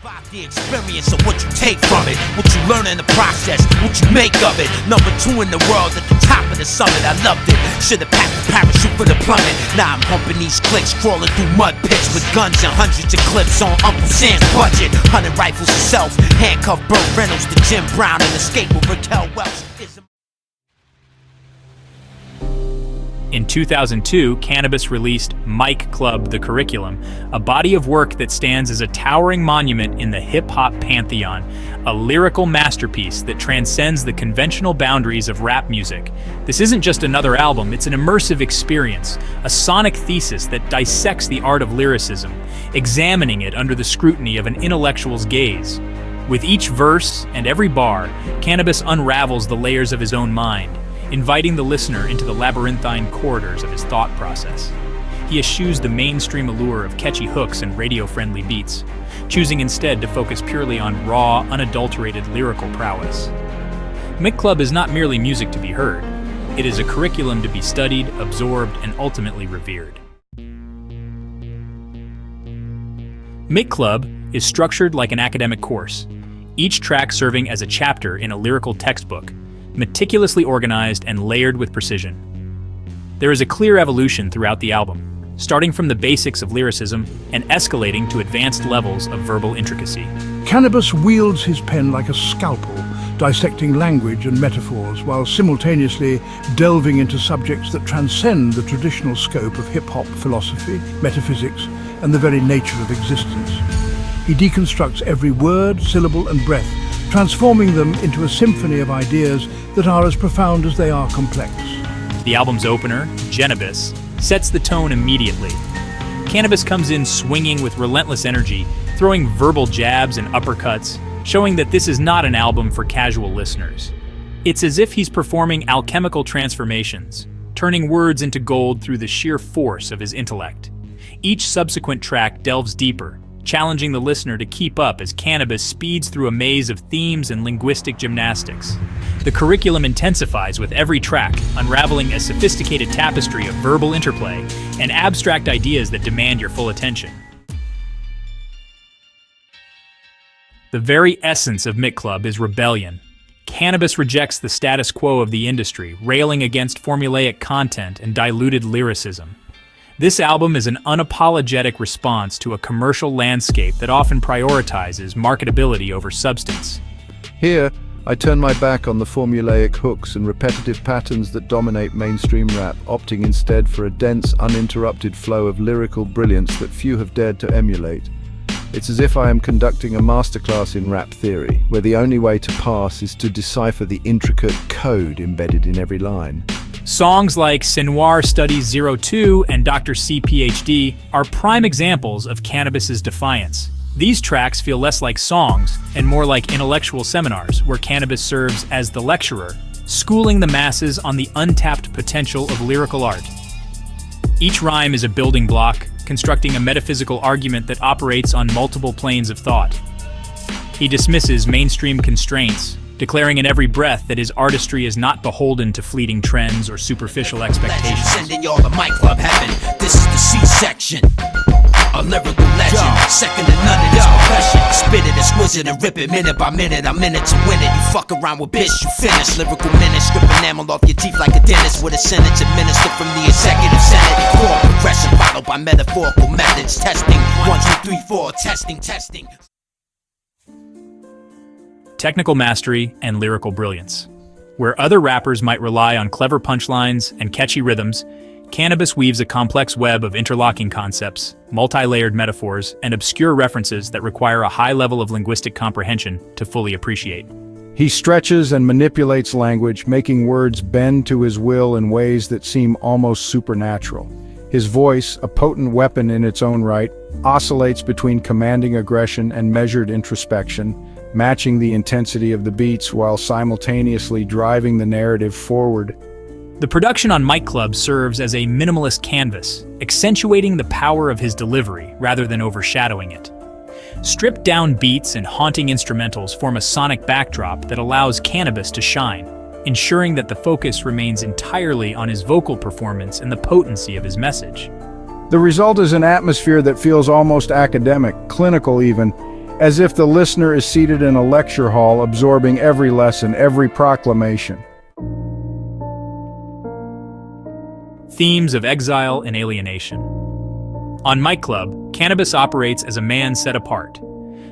about the experience of what you take from it, what you learn in the process, what you make of it. Number 2 in the world at the top of the summit. I loved it. Should've packed the parachute for the plummet. Now I'm humping these clicks, crawling through mud pits with guns and hundreds of clips on Uncle Sam's budget. 100 rifles himself, handcuffed Burt Reynolds to Jim Brown and escape with Raquel Welch. In 2002, Canibus released Mic Club: The Curriculum, a body of work that stands as a towering monument in the hip-hop pantheon, a lyrical masterpiece that transcends the conventional boundaries of rap music. This isn't just another album, it's an immersive experience, a sonic thesis that dissects the art of lyricism, examining it under the scrutiny of an intellectual's gaze. With each verse and every bar, Canibus unravels the layers of his own mind, inviting the listener into the labyrinthine corridors of his thought process. He eschews the mainstream allure of catchy hooks and radio-friendly beats, choosing instead to focus purely on raw, unadulterated lyrical prowess. Mic Club is not merely music to be heard. It is a curriculum to be studied, absorbed, and ultimately revered. Mic Club is structured like an academic course, each track serving as a chapter in a lyrical textbook, meticulously organized and layered with precision. There is a clear evolution throughout the album, starting from the basics of lyricism and escalating to advanced levels of verbal intricacy. Canibus wields his pen like a scalpel, dissecting language and metaphors while simultaneously delving into subjects that transcend the traditional scope of hip-hop philosophy, metaphysics, and the very nature of existence. He deconstructs every word, syllable, and breath, transforming them into a symphony of ideas that are as profound as they are complex. The album's opener, Canibus, sets the tone immediately. Canibus comes in swinging with relentless energy, throwing verbal jabs and uppercuts, showing that this is not an album for casual listeners. It's as if he's performing alchemical transformations, turning words into gold through the sheer force of his intellect. Each subsequent track delves deeper, challenging the listener to keep up as Canibus speeds through a maze of themes and linguistic gymnastics. The curriculum intensifies with every track, unraveling a sophisticated tapestry of verbal interplay and abstract ideas that demand your full attention. The very essence of Mic Club is rebellion. Canibus rejects the status quo of the industry, railing against formulaic content and diluted lyricism. This album is an unapologetic response to a commercial landscape that often prioritizes marketability over substance. Here, I turn my back on the formulaic hooks and repetitive patterns that dominate mainstream rap, opting instead for a dense, uninterrupted flow of lyrical brilliance that few have dared to emulate. It's as if I am conducting a masterclass in rap theory, where the only way to pass is to decipher the intricate code embedded in every line. Songs like Senoir Studies 02 and Dr. C PhD are prime examples of Canibus's defiance. These tracks feel less like songs and more like intellectual seminars where Canibus serves as the lecturer, schooling the masses on the untapped potential of lyrical art. Each rhyme is a building block, constructing a metaphysical argument that operates on multiple planes of thought. He dismisses mainstream constraints, declaring in every breath that his artistry is not beholden to fleeting trends or superficial expectations. Sending y'all to Mic Club heaven. This is the C-section. A lyrical legend, second to none in this profession. Spit it exquisite and rip it minute by minute. I'm in it to win it. You fuck around with bitch, you finish. Lyrical minute, strip enamel off your teeth like a dentist with a sentence administered from the executive senate. Core progression followed by metaphorical methods. Testing, 1, 2, 3, 4, testing. Technical mastery and lyrical brilliance. Where other rappers might rely on clever punchlines and catchy rhythms, Canibus weaves a complex web of interlocking concepts, multi-layered metaphors, and obscure references that require a high level of linguistic comprehension to fully appreciate. He stretches and manipulates language, making words bend to his will in ways that seem almost supernatural. His voice, a potent weapon in its own right, oscillates between commanding aggression and measured introspection, matching the intensity of the beats while simultaneously driving the narrative forward. The production on Mic Club serves as a minimalist canvas, accentuating the power of his delivery rather than overshadowing it. Stripped-down beats and haunting instrumentals form a sonic backdrop that allows Canibus to shine, ensuring that the focus remains entirely on his vocal performance and the potency of his message. The result is an atmosphere that feels almost academic, clinical even, as if the listener is seated in a lecture hall absorbing every lesson, every proclamation. Themes of exile and alienation. On Mic Club, Canibus operates as a man set apart.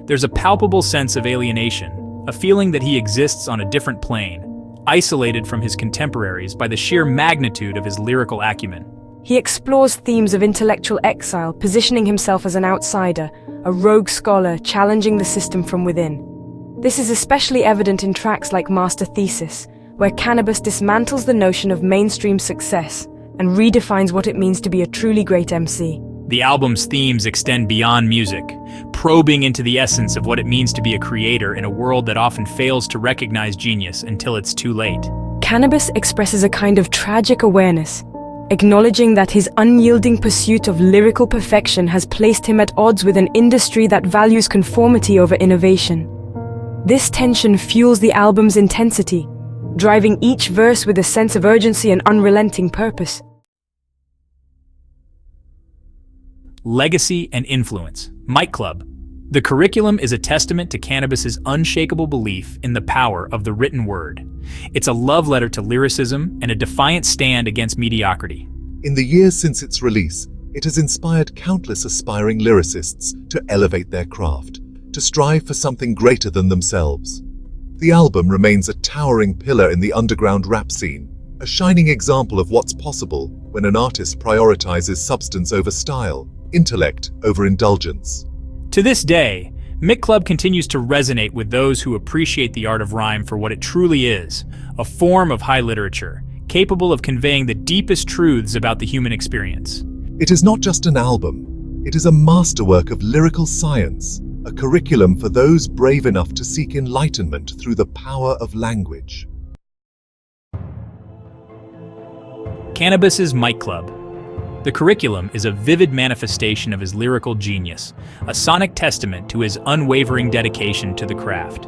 There's a palpable sense of alienation, a feeling that he exists on a different plane, isolated from his contemporaries by the sheer magnitude of his lyrical acumen. He explores themes of intellectual exile, positioning himself as an outsider, a rogue scholar challenging the system from within. This is especially evident in tracks like Master Thesis, where Canibus dismantles the notion of mainstream success and redefines what it means to be a truly great MC. The album's themes extend beyond music, probing into the essence of what it means to be a creator in a world that often fails to recognize genius until it's too late. Canibus expresses a kind of tragic awareness, acknowledging that his unyielding pursuit of lyrical perfection has placed him at odds with an industry that values conformity over innovation. This tension fuels the album's intensity, driving each verse with a sense of urgency and unrelenting purpose. Legacy and influence. Mic Club. The curriculum is a testament to Canibus's unshakable belief in the power of the written word. It's a love letter to lyricism and a defiant stand against mediocrity. In the years since its release, it has inspired countless aspiring lyricists to elevate their craft, to strive for something greater than themselves. The album remains a towering pillar in the underground rap scene, a shining example of what's possible when an artist prioritizes substance over style, intellect over indulgence. To this day, Mic Club continues to resonate with those who appreciate the art of rhyme for what it truly is, a form of high literature, capable of conveying the deepest truths about the human experience. It is not just an album, it is a masterwork of lyrical science, a curriculum for those brave enough to seek enlightenment through the power of language. Canibus's Mic Club. The curriculum is a vivid manifestation of his lyrical genius, a sonic testament to his unwavering dedication to the craft.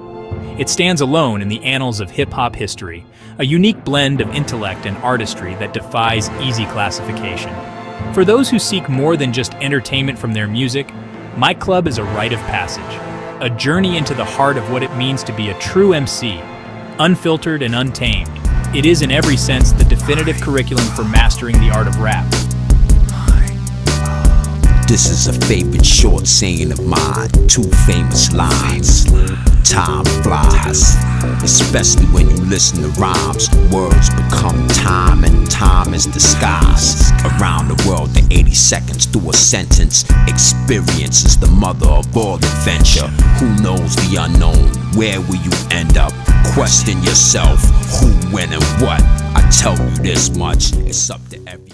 It stands alone in the annals of hip-hop history, a unique blend of intellect and artistry that defies easy classification. For those who seek more than just entertainment from their music, Mic Club is a rite of passage, a journey into the heart of what it means to be a true MC, unfiltered and untamed. It is in every sense the definitive curriculum for mastering the art of rap. This is a favorite short saying of mine, two famous lines. Time flies, especially when you listen to rhymes. Words become time and time is disguise. Around the world in 80 seconds through a sentence. Experience is the mother of all adventure. Who knows the unknown? Where will you end up? Question yourself, who, when, and what. I tell you this much, it's up to everyone.